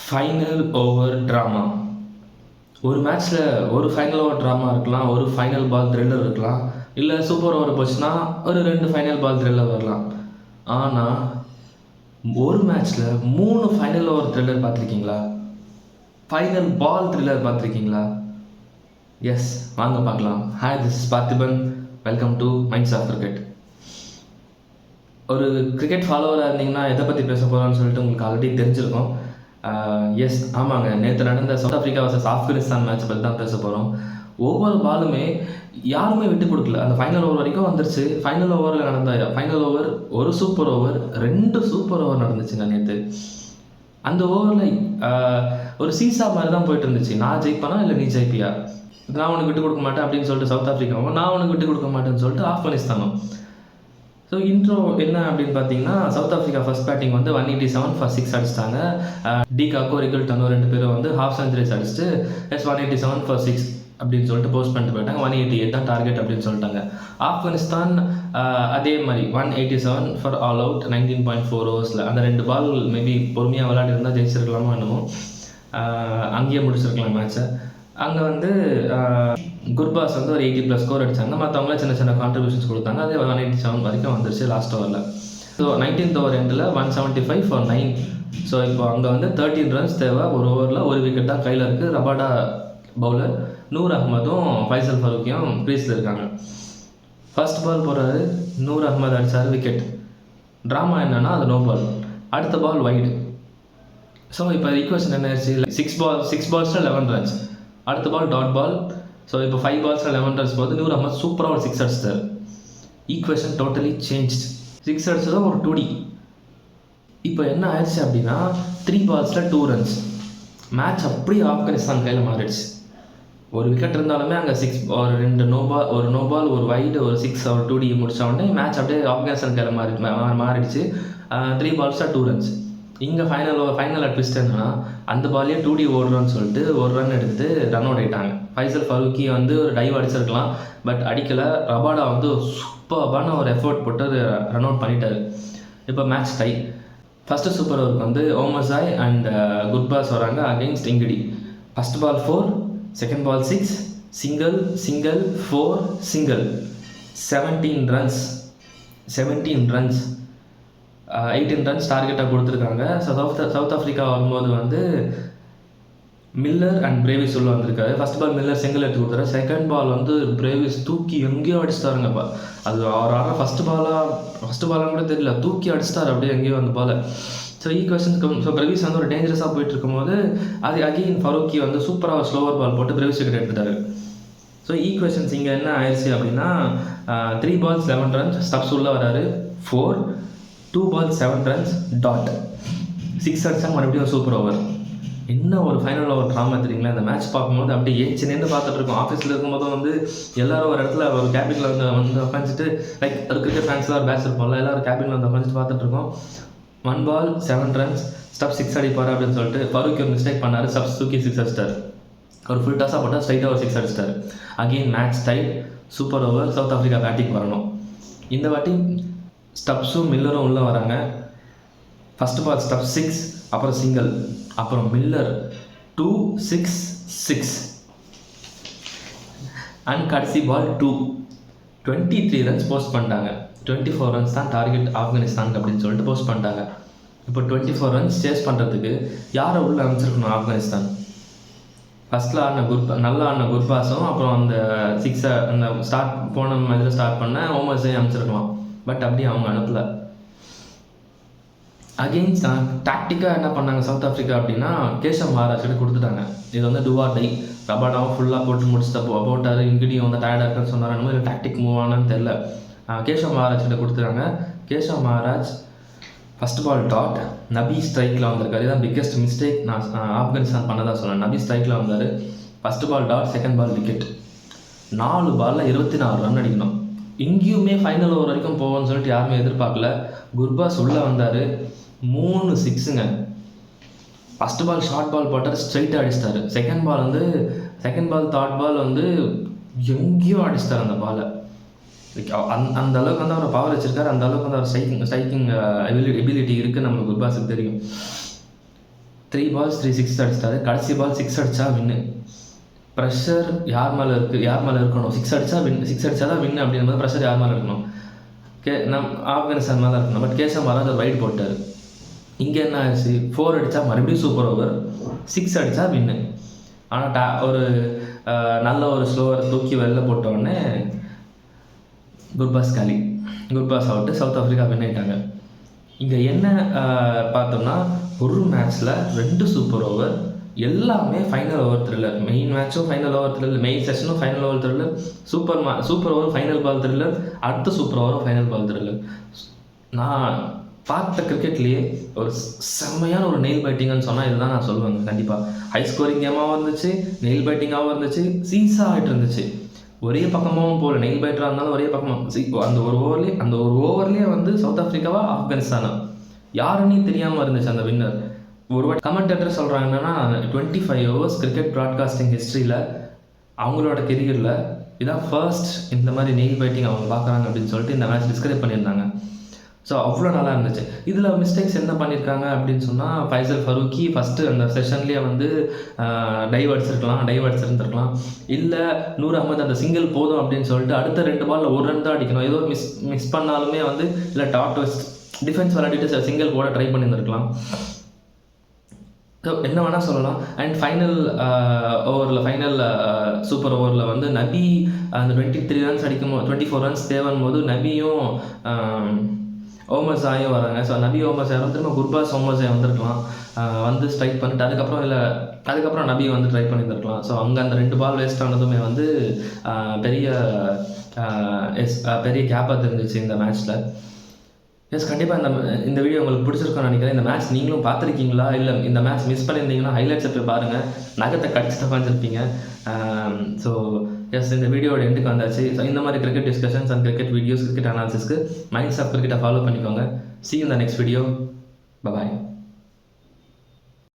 Final over drama. ஒரு மேட்ச்சில் ஒரு ஃபைனல் ஓவர் ட்ராமா இருக்கலாம், ஒரு ஃபைனல் பால் த்ரில்லர் இருக்கலாம், இல்லை சூப்பர் ஓவர் போச்சுன்னா ஒரு 2 ஃபைனல் பால் த்ரில்லர் வரலாம். ஆனால் ஒரு மேட்ச்சில் 3 ஃபைனல் ஓவர் த்ரில்லர் பார்த்துருக்கீங்களா? ஃபைனல் பால் த்ரில்லர் பார்த்துருக்கீங்களா? எஸ், வாங்க பார்க்கலாம். Hi, this is Parthiban. Welcome to minds of cricket. ஒரு கிரிக்கெட் ஃபாலோவராக இருந்தீங்கன்னா எதை பற்றி பேச போகிறோன்னு சொல்லிட்டு உங்களுக்கு ஆல்ரெடி தெரிஞ்சிருக்கும். எஸ், ஆமாங்க, நேற்று நடந்த south Africa versus Afghanistan match பற்றி தான் பேச போகிறோம். ஒவ்வொரு பாலுமே யாருமே விட்டு கொடுக்கல. அந்த ஃபைனல் ஓவர் வரைக்கும் வந்துருச்சு. ஃபைனல் ஓவரில் நடந்த ஃபைனல் ஓவர் ஒரு சூப்பர் ஓவர், 2 சூப்பர் ஓவர் நடந்துச்சுங்க நேற்று. அந்த ஓவரில் ஒரு சீசா மாதிரி தான் போயிட்டு இருந்துச்சு. நான் ஜெயிப்பேனா இல்லை நீ ஜெயிப்பியா, நான் உனக்கு விட்டு கொடுக்க மாட்டேன் அப்படின்னு சொல்லிட்டு சவுத் ஆஃப்ரிக்காவும், நான் உனக்கு விட்டு கொடுக்க மாட்டேன்னு சொல்லிட்டு ஆப்கானிஸ்தானும். ஸோ இன்ட்ரோ என்ன அப்படின்னு பார்த்தீங்கன்னா, சவுத் ஆஃப்ரிக்கா ஃபர்ஸ்ட் பேட்டிங் வந்து 187 for 6 அடிச்சிட்டாங்க. டி காக்கோ, ரிகல்டனோ 2 பேரும் வந்து ஹாஃப் செஞ்சுரிஸ் அடிச்சுட்டு 187 for 6 அப்படின்னு சொல்லிட்டு போஸ்ட் பண்ணிட்டு போயிட்டாங்க. 188 தான் டார்கெட் அப்படின்னு சொல்லிட்டாங்க. ஆப்கானிஸ்தான் அதே மாதிரி 187 for ஆல் அவுட் 19.4 ஓவர்ஸில். அந்த 2 பால் மேபி பொறுமையாக விளையாடி இருந்தால் ஜெயிச்சிருக்கலாமோ என்னமோ, அங்கேயே முடிச்சிருக்கலாம் மேட்ச்சை. அங்கே வந்து குர்பாஸ் வந்து ஒரு 80+ ஸ்கோர் அடித்தாங்க. மற்றவங்களே சின்ன சின்ன கான்ட்ரிபியூஷன்ஸ் கொடுத்தாங்க. அதே 187 வரைக்கும் வந்துருச்சு லாஸ்ட் ஓவரில். ஸோ 19th ஓவர் எண்டில் 175 for 9. ஸோ இப்போ அங்கே வந்து 13 ரன்ஸ் தேவை. ஒரு ஓவரில் ஒரு விக்கெட் தான் கையில் இருக்குது. ரபாடா பவுலர், நூர் அஹ்மதும் ஃபைசல் ஃபரூக்கியும் க்ரீஸில் இருக்காங்க. ஃபர்ஸ்ட் பால் போடுறாரு, நூர் அஹ்மத் அடித்தார், விக்கெட். ட்ராமா என்னென்னா அது நோ பால். அடுத்த பால் வைடு. ஸோ இப்போ ஈக்குவேஷன் என்ன ஆயிடுச்சு? 6 balls 11 runs. அடுத்த பால் டாட் பால். ஸோ இப்போ 5 balls 11 runs போது நூர் அஹ்மத் சூப்பராக ஒரு 6 அடிச்சிட்டார். Equation totally change. 6 அடிச்சதோ ஒரு 2D. இப்போ என்ன ஆயிடுச்சு அப்படின்னா 3 balls 2 runs. மேட்ச் அப்படியே ஆப்கானிஸ்தான் கையில் மாறிடுச்சு. ஒரு விக்கெட் இருந்தாலுமே அங்கே 6 ஒரு 2 நோ பால் ஒரு வைடு ஒரு 6 ஒரு 2D முடிச்ச உடனே மேட்ச் அப்படியே ஆப்கானிஸ்தான் கையில் மாறிடுச்சு. 3 balls 2 runs. இங்கே ஃபைனல் ட்விஸ்ட் என்னன்னா, அந்த பாலே 2D ஓடுறோன்னு சொல்லிட்டு ஒரு ரன் எடுத்து ரன் அவுட் ஆகிட்டாங்க. ஃபைசல் ஃபரூக்கி வந்து ஒரு டைவ் அடிச்சிருக்கலாம், பட் அடிக்கலை. ரபாடா வந்து சூப்பரான ஒரு எஃபோர்ட் போட்டு ரன் அவுட் பண்ணிட்டாரு. இப்போ மேட்ச் டை. ஃபஸ்ட்டு சூப்பர் ஓவருக்கு வந்து ஓமசாய் அண்ட் குர்பாஸ் வராங்க against Ngidi. First ball 4, second ball 6, single 4 single. 17 runs 18 runs டார்கெட்டாக கொடுத்துருக்காங்க. சவுத் ஆஃப்ரிக்கா வரும்போது வந்து மில்லர் அண்ட் பிரேவிஸ் உள்ள வந்திருக்காரு. ஃபஸ்ட் பால் மில்லர் சிங்கிள் எடுத்து கொடுத்தாரு. செகண்ட் பால் வந்து பிரேவிஸ் தூக்கி எங்கேயோ அடிச்சிட்டாருங்கப்பா. அது அவர் ஃபஸ்ட் பாலாக கூட தெரியல, தூக்கி அடிச்சிட்டார் அப்படியே எங்கேயோ அந்த பாலை. ஸோ ஸோ பிரேவிஸ் வந்து ஒரு டேஞ்சரஸாக போயிட்டு இருக்கும்போது அது அகெயின் ஃபரூக்கி வந்து சூப்பராக ஸ்லோவர் பால் போட்டு பிரேவிஸ் விக்கெட் எடுத்துட்டாரு. ஸோ ஈக்குவேஷன்ஸ் இங்கே என்ன ஆயிடுச்சு அப்படின்னா 3 balls 11 runs ஸ்டப்ஸ் உள்ளே வராரு. 4, 2 balls 7 runs டாட். 6 அடிச்சாங்க, மறுபடியும் சூப்பர் ஓவர். என்ன ஒரு ஃபைனல் ஓவர் ட்ராமா தெரியுங்களா? இந்த மேட்ச் பார்க்கும்போது அப்படியே ஏச்சு நின்று பார்த்துட்டு இருக்கோம். ஆஃபீஸில் இருக்கும்போதும் வந்து எல்லோரும் ஒரு இடத்துல ஒரு கேபினில் வந்து உட்காந்துட்டு, லைக் ஒரு கிரிக்கெட் ஃபேன்ஸில் ஒரு பேட்ச் இருப்போம்ல, எல்லோரும் கேபினில் வந்து உட்காந்துட்டு பார்த்துட்டு இருக்கோம். 1 ball 7 runs ஸ்டப் 6 அடிப்பார் அப்படின்னு சொல்லிட்டு ஃபரூக் ஒரு மிஸ்டேக் பண்ணார். ஸ்டப்ஸ் தூக்கி 6 அடிச்சிட்டார். ஒரு ஃபுல் டாஸாக போட்டால் ஸ்ட்ரைட்டாக ஒரு 6 அடிச்சிட்டார். Again match tight. Super over. South Africa batting வரணும். இந்த வாட்டி ஸ்டப்ஸும் மில்லரும் உள்ளே வராங்க. ஃபஸ்ட் பால் ஸ்டப் 6, அப்புறம் சிங்கிள், அப்புறம் மில்லர் 2, 6, 6 அண்ட் கடைசி பால் 2. 23 runs போஸ்ட் பண்ணிட்டாங்க. 24 runs தான் டார்கெட் ஆப்கானிஸ்தானுக்கு அப்படின்னு சொல்லிட்டு போஸ்ட் பண்ணிட்டாங்க. இப்போ 24 runs சேஸ் பண்ணுறதுக்கு யாரை உள்ளே அமைச்சிருக்கணும்? ஆப்கானிஸ்தான் ஃபஸ்ட்டில் நல்லா ஆடின குர்பாஸும், அப்புறம் அந்த 6 அந்த போன மேட்ச்சில் ஸ்டார்ட் பண்ண ஓமர்ஸையும் அமைச்சிருக்கலாம். பட் அப்படி அவங்க அனுப்பலை. அகெயின்ஸ்ட் டாக்டிக்காக என்ன பண்ணாங்க சவுத் ஆஃப்ரிக்கா அப்படின்னா, கேஷவ் மகாராஜ்கிட்ட கொடுத்துட்டாங்க. இது வந்து டுவா டை. ரபாடாவும் ஃபுல்லாக போட்டு முடிச்சுட்டு போட்டார். இங்கிடியும் வந்து டயர்டாக இருக்குன்னு சொன்னார். என்னமோ இல்லை டாக்டிக் மூவ் ஆனான்னு தெரில. கேஷவ் மகாராஜ்கிட்ட கொடுத்துட்டாங்க. Keshav Maharaj first ball dot. Nabi ஸ்ட்ரைக்கில் வந்திருக்காரு. இதுதான் பிக்கெஸ்ட் மிஸ்டேக் நான் ஆப்கானிஸ்தான் பண்ணதான் சொன்னேன். நபி ஸ்ட்ரைக்கில் வந்தார். First ball dot, second ball wicket. 4 balls 24 run அடிக்கணும். இங்கேயுமே ஃபைனல் ஓவர் வரைக்கும் போவோம்னு சொல்லிட்டு யாருமே எதிர்பார்க்கல. குர்பாஸ் உள்ளே வந்தார். 3 6ங்க. ஃபஸ்ட் பால் ஷார்ட் பால் போட்டார், ஸ்ட்ரைட்டாக அடிச்சிட்டாரு. செகண்ட் பால் தாட் பால் வந்து எங்கேயோ அடிச்சிட்டார் அந்த பாலை. அந்த அளவுக்கு வந்து அவர் பவர் வச்சிருக்காரு. அந்த அளவுக்கு வந்து அவர் ஸ்ட்ரைக்கிங் எபிலிட்டி இருக்குது நம்மளுக்கு குர்பாஸுக்கு தெரியும். 3 balls 3 சிக்ஸ் அடிச்சிட்டாரு. கடைசி பால் 6 அடித்தா வின்னு. ப்ரெஷர் யார் மேலே இருக்கணும், 6 அடித்தா தான் வின்னு அப்படின்னும் ப்ரெஷர் யார் மேலே இருக்கணும், ஆப்கானிஸ்தான் மேலே இருக்கணும். பட் கேஷவ் மகாராஜ் ஒரு வைட் போட்டார். இங்கே என்ன ஆச்சு, 4 அடித்தா மறுபடியும் சூப்பர் ஓவர், 6 அடித்தா வின்னு. ஆனால் ஒரு நல்ல ஒரு ஸ்லோவர் தூக்கி வெளில போட்டோடனே Gurbaz out, South Africa win ஆகிட்டாங்க. இங்கே என்ன பார்த்தோம்னா, ஒரு மேட்ச்சில் 2 சூப்பர் ஓவர், எல்லாமே ஃபைனல் ஓவர் த்ரில்லர். மெயின் மேட்சும் ஃபைனல் ஓவர் த்ரில்லர், மெயின் செஷனும் final over thriller, super over final ball thriller, அடுத்த சூப்பர் ஓவரும் ஃபைனல் பால் த்ரில்லர். நான் பார்த்த கிரிக்கெட்லேயே ஒரு செம்மையான ஒரு நெயில் பைட்டிங்னு சொன்னால் இதுதான் நான் சொல்லுவேங்க. கண்டிப்பாக ஹை ஸ்கோரிங் கேமாகவும் இருந்துச்சு, நெயில் பைட்டிங்காகவும் இருந்துச்சு, சீஸாக ஆகிட்டு இருந்துச்சு. ஒரே பக்கமாகவும் போகல, நெயில் பைட்டராக இருந்தாலும் ஒரே பக்கமாக அந்த ஒரு ஓவர்லேயே வந்து சவுத் ஆஃப்ரிக்காவா ஆப்கானிஸ்தானா யாருன்னே தெரியாமல் இருந்துச்சு அந்த வின்னர். ஒரு வாட்டி கமெண்டேட்டர் சொல்கிறாங்க என்னன்னா, 25 ஹவர்ஸ் கிரிக்கெட் ப்ராட்காஸ்டிங் ஹிஸ்ட்ரியில் அவங்களோட கெரியரில் இதான் ஃபர்ஸ்ட் இந்த மாதிரி நெயில் பைட்டிங் அவங்க பார்க்குறாங்க அப்படின்னு சொல்லிட்டு இந்த மேட்ச் டிஸ்கிரைப் பண்ணியிருந்தாங்க. ஸோ அவ்வளோ நல்லா இருந்துச்சு. இதில் மிஸ்டேக்ஸ் என்ன பண்ணியிருக்காங்க அப்படின்னு சொன்னால், ஃபைசல் ஃபரூக்கி ஃபஸ்ட்டு அந்த செஷன்லேயே வந்து டைவ் அடிச்சிருந்துருக்கலாம். இல்லை நூர் அகமது அந்த சிங்கிள் போதும் அப்படின்னு சொல்லிட்டு அடுத்த 2 பாலில் 1 ரன் தான் அடிக்கணும். ஏதோ மிஸ் பண்ணாலுமே வந்து இல்லை டாட் வெஸ்ட் டிஃபென்ஸ் விளையாடிட்டு சிங்கிள் போட ட்ரை பண்ணியிருந்துருக்கலாம். ஸோ என்ன வேணால் சொல்லலாம். அண்ட் ஃபைனல் சூப்பர் ஓவரில் வந்து நபி அந்த 23 ரன்ஸ் 24 ரன்ஸ் தேவைன் போது நபியும் ஓமர்ஸாயும் வராங்க. ஸோ நபி ஓமர்ஸாய் திரும்ப குர்பாஸ் ஓமர்ஸாய் வந்திருக்கலாம், வந்து ஸ்ட்ரைக் பண்ணிட்டு அதுக்கப்புறம் நபி வந்து ட்ரை பண்ணியிருந்துருக்கலாம். ஸோ அங்கே அந்த 2 பால் வேஸ்ட் ஆனதுமே வந்து பெரிய கேப்பாக தெரிஞ்சிச்சு இந்த மேட்ச்சில். கண்டிப்பாக இந்த வீடியோ உங்களுக்கு பிடிச்சிருக்கும்னு நினைக்கிறேன். இந்த மேட்ச் நீங்களும் பார்த்துருக்கீங்களா, இல்லை இந்த மேட்ச் மிஸ் பண்ணியிருந்தீங்கன்னா ஹைலைட்ஸை போய் பாருங்கள், நகத்தை கடிச்சிட்டு பார்த்துருப்பீங்க. ஸோ இந்த வீடியோட எண்டுக்கு வந்தாச்சு. ஸோ இந்த மாதிரி cricket discussions and cricket videos, cricket அனாலிசிஸ்க்கு மைண்ட்ஸ் ஆஃப் கிரிக்கெட்டை ஃபாலோ பண்ணிக்கோங்க. See you in the next video. Bye bye.